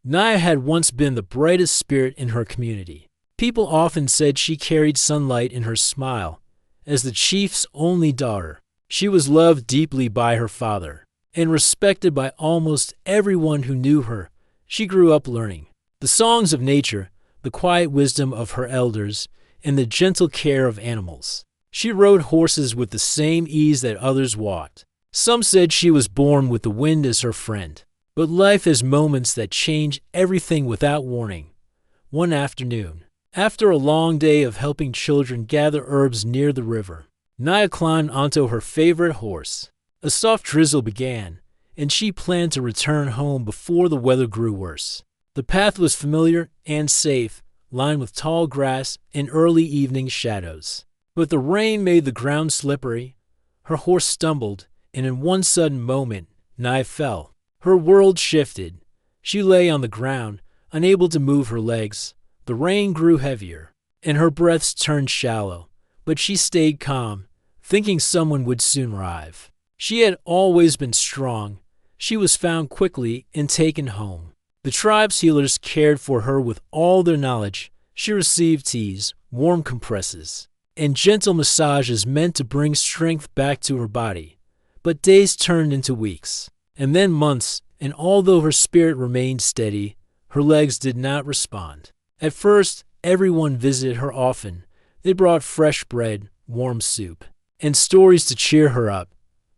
Naya had once been the brightest spirit in her community. People often said she carried sunlight in her smile. As the chief's only daughter, she was loved deeply by her father and respected by almost everyone who knew her. She grew up learning the songs of nature, the quiet wisdom of her elders, and the gentle care of animals. She rode horses with the same ease that others walked. Some said she was born with the wind as her friend. But life has moments that change everything without warning. One afternoon, after a long day of helping children gather herbs near the river, Naya climbed onto her favorite horse. A soft drizzle began, and she planned to return home before the weather grew worse. The path was familiar and safe, lined with tall grass and early evening shadows. But the rain made the ground slippery. Her horse stumbled, and in one sudden moment, Naya fell. Her world shifted. She lay on the ground, unable to move her legs. The rain grew heavier, and her breaths turned shallow. But she stayed calm, thinking someone would soon arrive. She had always been strong. She was found quickly and taken home. The tribe's healers cared for her with all their knowledge. She received teas, warm compresses, and gentle massages meant to bring strength back to her body. But days turned into weeks, and then months, and although her spirit remained steady, her legs did not respond. At first, everyone visited her often. They brought fresh bread, warm soup, and stories to cheer her up.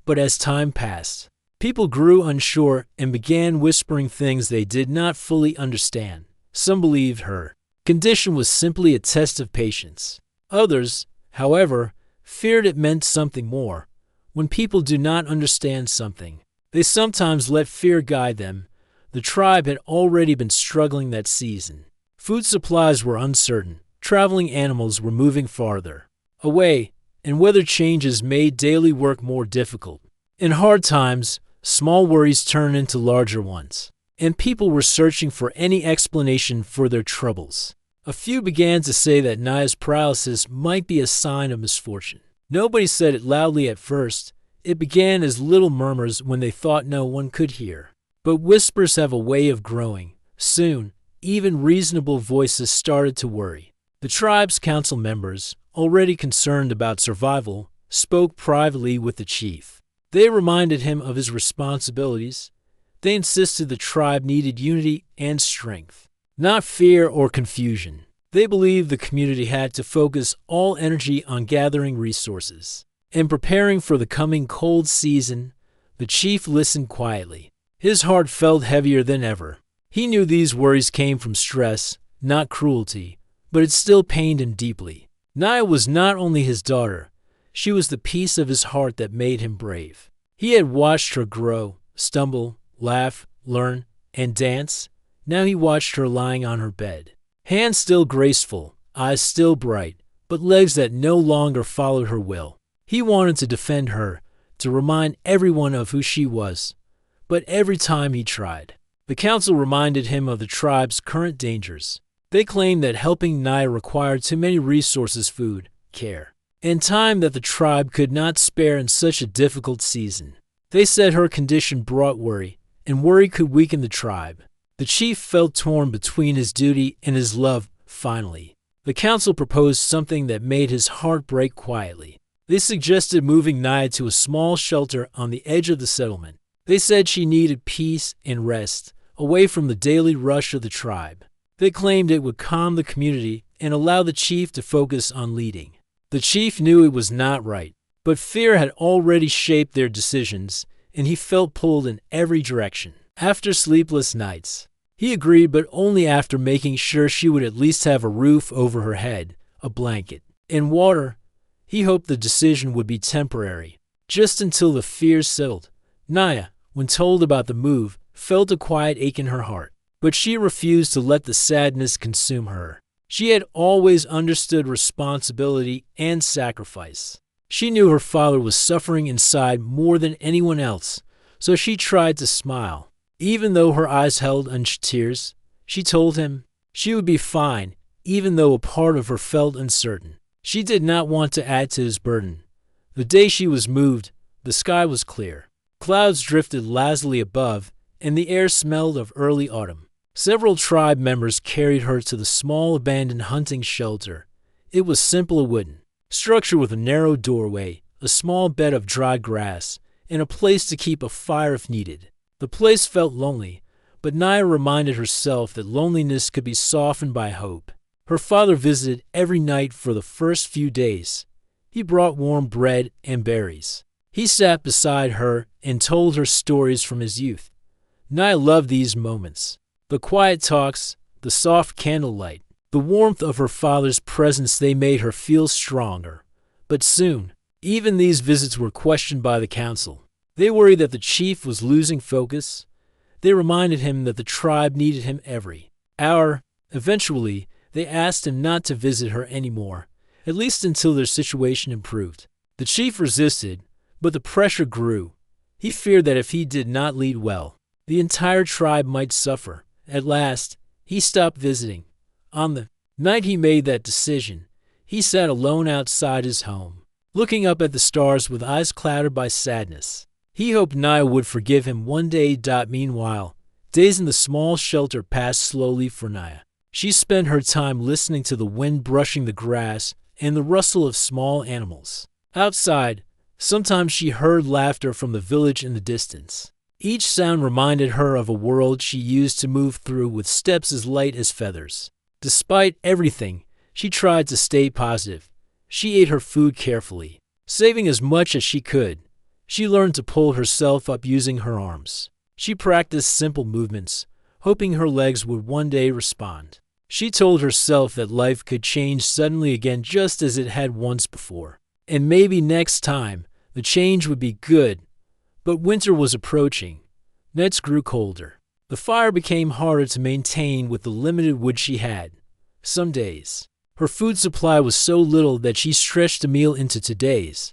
But as time passed, people grew unsure and began whispering things they did not fully understand. Some believed her condition was simply a test of patience. Others, however, feared it meant something more. When people do not understand something, they sometimes let fear guide them. The tribe had already been struggling that season. Food supplies were uncertain. Traveling animals were moving farther away, and weather changes made daily work more difficult. In hard times, small worries turned into larger ones, and people were searching for any explanation for their troubles. A few began to say that Naya's paralysis might be a sign of misfortune. Nobody said it loudly at first. It began as little murmurs when they thought no one could hear. But whispers have a way of growing. Soon, even reasonable voices started to worry. The tribe's council members, already concerned about survival, spoke privately with the chief. They reminded him of his responsibilities. They insisted the tribe needed unity and strength, not fear or confusion. They believed the community had to focus all energy on gathering resources and preparing for the coming cold season. The chief listened quietly. His heart felt heavier than ever. He knew these worries came from stress, not cruelty, but it still pained him deeply. Naya was not only his daughter, she was the piece of his heart that made him brave. He had watched her grow, stumble, laugh, learn, and dance. Now he watched her lying on her bed. Hands still graceful, eyes still bright, but legs that no longer followed her will. He wanted to defend her, to remind everyone of who she was. But every time he tried, the council reminded him of the tribe's current dangers. They claimed that helping Naya required too many resources, food, care, and time that the tribe could not spare in such a difficult season. They said her condition brought worry, and worry could weaken the tribe. The chief felt torn between his duty and his love. Finally, the council proposed something that made his heart break quietly. They suggested moving Naya to a small shelter on the edge of the settlement. They said she needed peace and rest, away from the daily rush of the tribe. They claimed it would calm the community and allow the chief to focus on leading. The chief knew it was not right, but fear had already shaped their decisions, and he felt pulled in every direction. After sleepless nights, he agreed, but only after making sure she would at least have a roof over her head, a blanket, and water. He hoped the decision would be temporary, just until the fears settled. Naya, when told about the move, felt a quiet ache in her heart, but she refused to let the sadness consume her. She had always understood responsibility and sacrifice. She knew her father was suffering inside more than anyone else, so she tried to smile. Even though her eyes held tears, she told him she would be fine, even though a part of her felt uncertain. She did not want to add to his burden. The day she was moved, the sky was clear. Clouds drifted lazily above, and the air smelled of early autumn. Several tribe members carried her to the small abandoned hunting shelter. It was simple and wooden, structured with a narrow doorway, a small bed of dry grass, and a place to keep a fire if needed. The place felt lonely, but Naya reminded herself that loneliness could be softened by hope. Her father visited every night for the first few days. He brought warm bread and berries. He sat beside her and told her stories from his youth. Naya loved these moments. The quiet talks, the soft candlelight, the warmth of her father's presence, they made her feel stronger. But soon, even these visits were questioned by the council. They worried that the chief was losing focus. They reminded him that the tribe needed him every hour. Eventually, they asked him not to visit her anymore, at least until their situation improved. The chief resisted, but the pressure grew. He feared that if he did not lead well, the entire tribe might suffer. At last, he stopped visiting. On the night he made that decision, he sat alone outside his home, looking up at the stars with eyes clouded by sadness. He hoped Naya would forgive him one day. Meanwhile, days in the small shelter passed slowly for Naya. She spent her time listening to the wind brushing the grass and the rustle of small animals. Outside, sometimes she heard laughter from the village in the distance. Each sound reminded her of a world she used to move through with steps as light as feathers. Despite everything, she tried to stay positive. She ate her food carefully, saving as much as she could. She learned to pull herself up using her arms. She practiced simple movements, hoping her legs would one day respond. She told herself that life could change suddenly again just as it had once before. And maybe next time, the change would be good. But winter was approaching. Nights grew colder. The fire became harder to maintain with the limited wood she had. Some days, her food supply was so little that she stretched a meal into 2 days.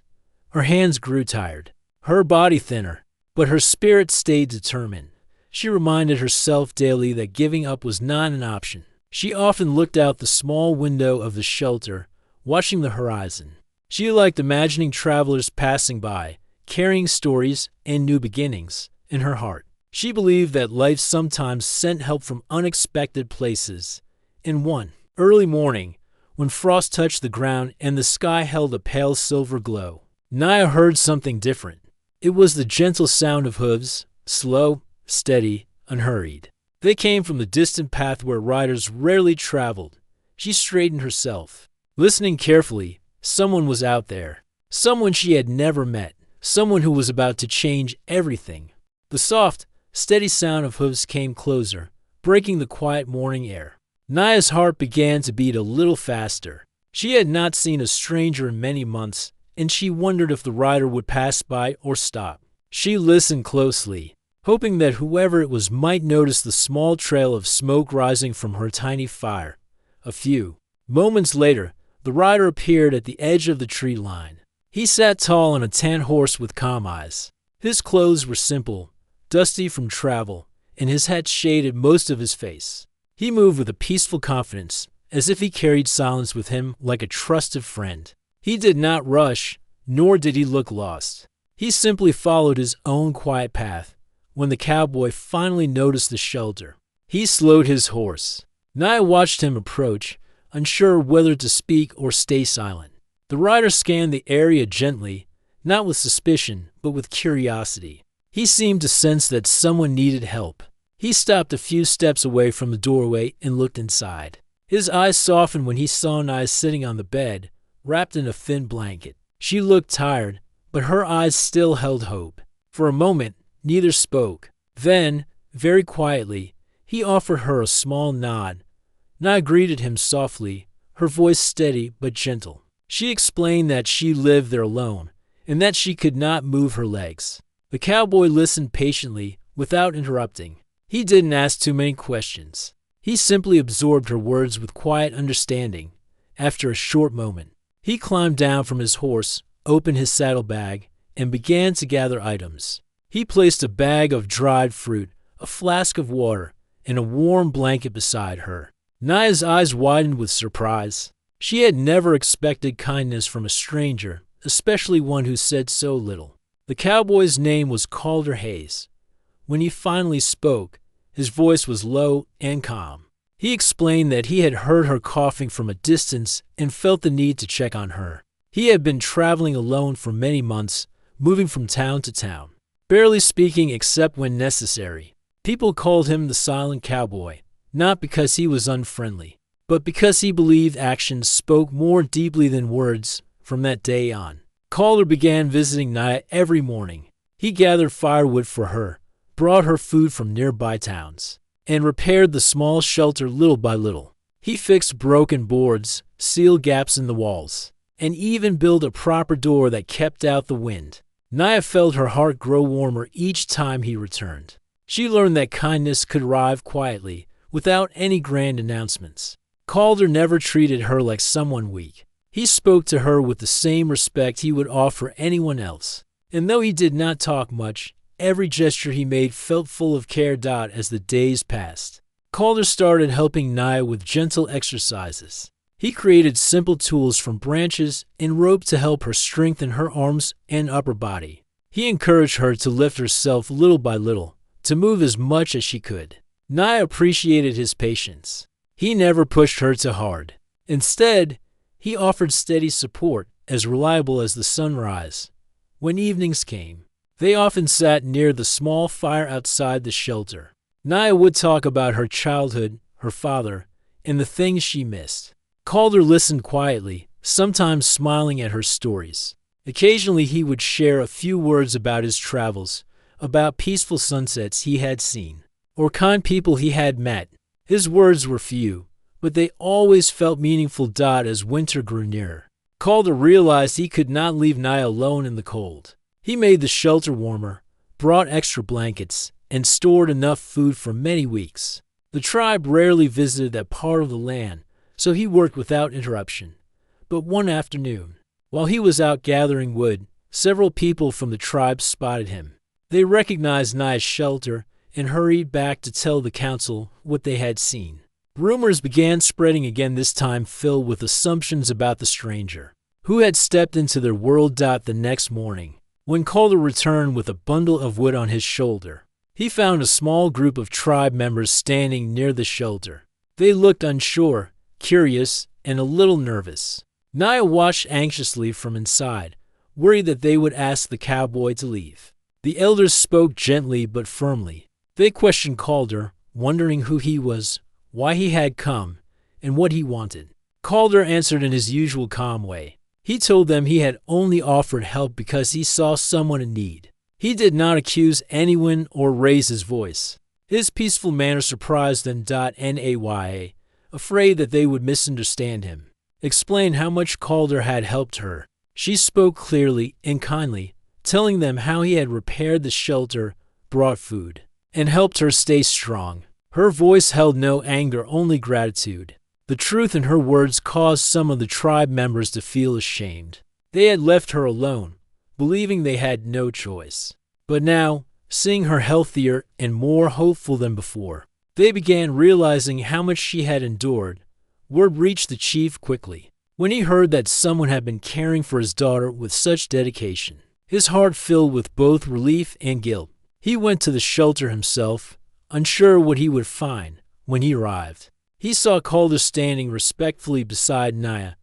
Her hands grew tired, her body thinner, but her spirit stayed determined. She reminded herself daily that giving up was not an option. She often looked out the small window of the shelter, watching the horizon. She liked imagining travelers passing by, carrying stories and new beginnings in her heart. She believed that life sometimes sent help from unexpected places. In one early morning, when frost touched the ground and the sky held a pale silver glow, Naya heard something different. It was the gentle sound of hooves, slow, steady, unhurried. They came from the distant path where riders rarely traveled. She straightened herself. Listening carefully, someone was out there. Someone she had never met. Someone who was about to change everything. The soft, steady sound of hooves came closer, breaking the quiet morning air. Naya's heart began to beat a little faster. She had not seen a stranger in many months, and she wondered if the rider would pass by or stop. She listened closely, hoping that whoever it was might notice the small trail of smoke rising from her tiny fire. A few moments later, the rider appeared at the edge of the tree line. He sat tall on a tan horse with calm eyes. His clothes were simple, dusty from travel, and his hat shaded most of his face. He moved with a peaceful confidence, as if he carried silence with him like a trusted friend. He did not rush, nor did he look lost. He simply followed his own quiet path. When the cowboy finally noticed the shelter, he slowed his horse. Naya watched him approach, unsure whether to speak or stay silent. The rider scanned the area gently, not with suspicion, but with curiosity. He seemed to sense that someone needed help. He stopped a few steps away from the doorway and looked inside. His eyes softened when he saw Naya sitting on the bed, wrapped in a thin blanket. She looked tired, but her eyes still held hope. For a moment, neither spoke. Then, very quietly, he offered her a small nod. Naya greeted him softly, her voice steady but gentle. She explained that she lived there alone, and that she could not move her legs. The cowboy listened patiently, without interrupting. He didn't ask too many questions. He simply absorbed her words with quiet understanding. After a short moment, he climbed down from his horse, opened his saddlebag, and began to gather items. He placed a bag of dried fruit, a flask of water, and a warm blanket beside her. Naya's eyes widened with surprise. She had never expected kindness from a stranger, especially one who said so little. The cowboy's name was Calder Hayes. When he finally spoke, His voice was low and calm. He explained that he had heard her coughing from a distance and felt the need to check on her. He had been traveling alone for many months, moving from town to town, barely speaking except when necessary. People called him the silent cowboy, not because he was unfriendly, but because he believed actions spoke more deeply than words. From that day on, Calder began visiting Naya every morning. He gathered firewood for her, brought her food from nearby towns, and repaired the small shelter little by little. He fixed broken boards, sealed gaps in the walls, and even built a proper door that kept out the wind. Naya felt her heart grow warmer each time he returned. She learned that kindness could arrive quietly, without any grand announcements. Calder never treated her like someone weak. He spoke to her with the same respect he would offer anyone else. And though he did not talk much, every gesture he made felt full of care. As the days passed, Calder started helping Naya with gentle exercises. He created simple tools from branches and rope to help her strengthen her arms and upper body. He encouraged her to lift herself little by little, to move as much as she could. Naya appreciated his patience. He never pushed her too hard. Instead, he offered steady support, as reliable as the sunrise. When evenings came, they often sat near the small fire outside the shelter. Naya would talk about her childhood, her father, and the things she missed. Calder listened quietly, sometimes smiling at her stories. Occasionally he would share a few words about his travels, about peaceful sunsets he had seen, or kind people he had met. His words were few, but they always felt meaningful. As winter grew nearer, Calder realized he could not leave Naya alone in the cold. He made the shelter warmer, brought extra blankets, and stored enough food for many weeks. The tribe rarely visited that part of the land, so he worked without interruption. But one afternoon, while he was out gathering wood, several people from the tribe spotted him. They recognized Naya's shelter and hurried back to tell the council what they had seen. Rumors began spreading again, this time filled with assumptions about the stranger who had stepped into their world. The next morning, when Calder returned with a bundle of wood on his shoulder, he found a small group of tribe members standing near the shelter. They looked unsure, curious, and a little nervous. Naya watched anxiously from inside, worried that they would ask the cowboy to leave. The elders spoke gently but firmly. They questioned Calder, wondering who he was, why he had come, and what he wanted. Calder answered in his usual calm way. He told them he had only offered help because he saw someone in need. He did not accuse anyone or raise his voice. His peaceful manner surprised them. Naya, afraid that they would misunderstand him, explained how much Calder had helped her. She spoke clearly and kindly, telling them how he had repaired the shelter, brought food, and helped her stay strong. Her voice held no anger, only gratitude. The truth in her words caused some of the tribe members to feel ashamed. They had left her alone, believing they had no choice. But now, seeing her healthier and more hopeful than before, they began realizing how much she had endured. Word reached the chief quickly. When he heard that someone had been caring for his daughter with such dedication, his heart filled with both relief and guilt. He went to the shelter himself, unsure what he would find. When he arrived, he saw Calder standing respectfully beside Naya,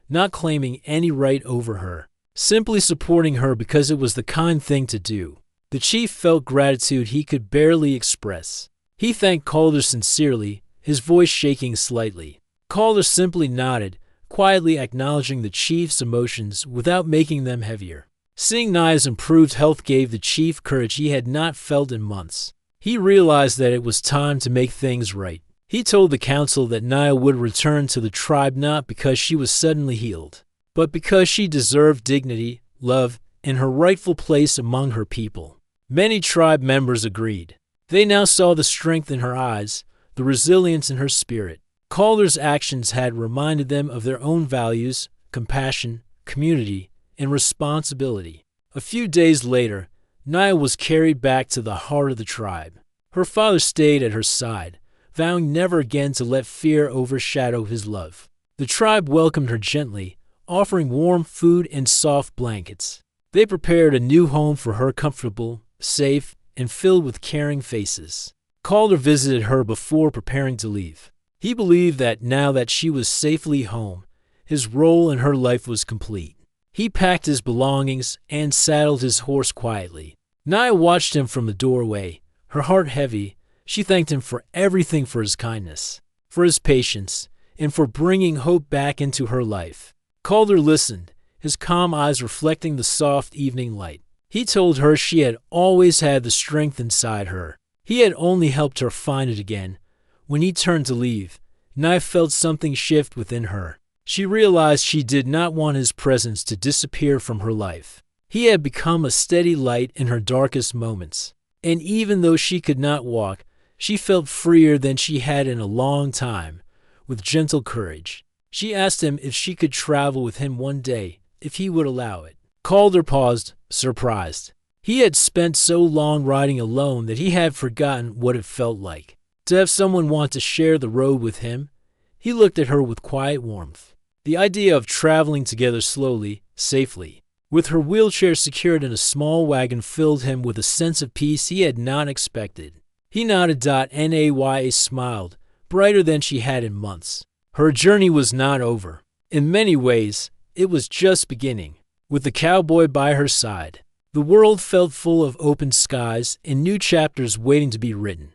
not claiming any right over her, simply supporting her because it was the kind thing to do. The chief felt gratitude he could barely express. He thanked Calder sincerely, his voice shaking slightly. Calder simply nodded, quietly acknowledging the chief's emotions without making them heavier. Seeing Naya's improved health gave the chief courage he had not felt in months. He realized that it was time to make things right. He told the council that Naya would return to the tribe not because she was suddenly healed, but because she deserved dignity, love, and her rightful place among her people. Many tribe members agreed. They now saw the strength in her eyes, the resilience in her spirit. Calder's actions had reminded them of their own values, compassion, community, and responsibility. A few days later, Naya was carried back to the heart of the tribe. Her father stayed at her side, vowing never again to let fear overshadow his love. The tribe welcomed her gently, offering warm food and soft blankets. They prepared a new home for her, comfortable, safe, and filled with caring faces. Calder visited her before preparing to leave. He believed that now that she was safely home, his role in her life was complete. He packed his belongings and saddled his horse quietly. Nia watched him from the doorway, her heart heavy. She thanked him for everything, for his kindness, for his patience, and for bringing hope back into her life. Calder listened, his calm eyes reflecting the soft evening light. He told her she had always had the strength inside her. He had only helped her find it again. When he turned to leave, Nia felt something shift within her. She realized she did not want his presence to disappear from her life. He had become a steady light in her darkest moments. And even though she could not walk, she felt freer than she had in a long time. With gentle courage, she asked him if she could travel with him one day, if he would allow it. Calder paused, surprised. He had spent so long riding alone that he had forgotten what it felt like to have someone want to share the road with him. He looked at her with quiet warmth. The idea of traveling together slowly, safely, with her wheelchair secured in a small wagon filled him with a sense of peace he had not expected. He nodded. Naya smiled, brighter than she had in months. Her journey was not over. In many ways, it was just beginning. With the cowboy by her side, the world felt full of open skies and new chapters waiting to be written.